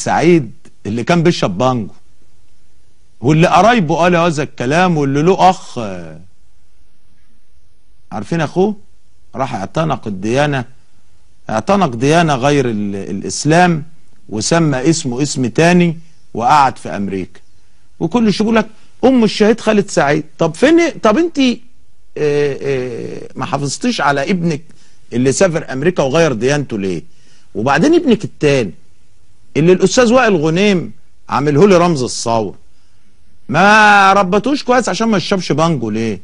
سعيد اللي كان بيشرب بانجو، واللي قرايبه قال هذا الكلام، واللي له اخ عارفين اخوه راح اعتنق الديانه، اعتنق ديانه غير الاسلام وسمى اسمه اسم تاني وقعد في امريكا. وكل شيء يقول لك ام الشهيد خالد سعيد. طب فين؟ طب انت ما حافظتيش على ابنك اللي سافر امريكا وغير ديانته ليه؟ وبعدين ابنك التاني اللي الاستاذ وائل غنيم عامله لي رمز الثوره، ما ربتوش كويس عشان ما يشربش بانجو ليه؟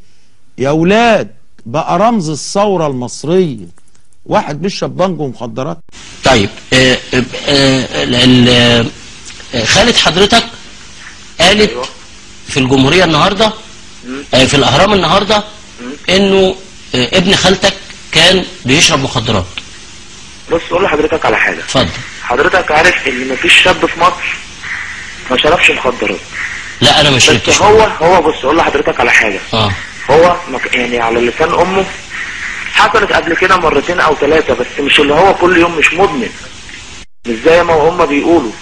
يا اولاد بقى رمز الثوره المصريه واحد بيشرب بانجو ومخدرات. طيب خالد حضرتك قالت في الجمهوريه النهارده في الاهرام النهارده انه ابن خالتك كان بيشرب مخدرات. بص اقول لحضرتك على حاجه. اتفضل. حضرتك عارف ان مفيش شاب في مصر ما شربش مخدرات. لا انا مش بس هو بص اقول لحضرتك على حاجه. هو يعني على لسان امه حصلت قبل كده مرتين او ثلاثه، بس مش اللي هو كل يوم، مش مدمن، مش زي ما هم بيقولوا.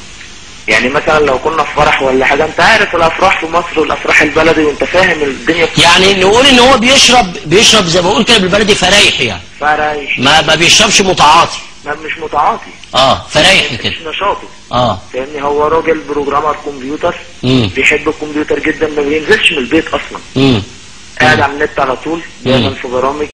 يعني مثلا لو كنا في فرح ولا حاجه، انت عارف الافراح في مصر والافراح البلدي وانت فاهم الدنيا يعني نقول ان هو بيشرب زي ما بقول كده بالبلدي فرايح، يعني فرايح، ما بيشربش متعاطي. ما مش متعاطي، فرايح كده، مش نشاطي. فاهمني؟ هو راجل بروجرامر كمبيوتر، بيحب الكمبيوتر جدا، ما بينزلش من البيت اصلا، قاعد على النت على طول، دايما في برامج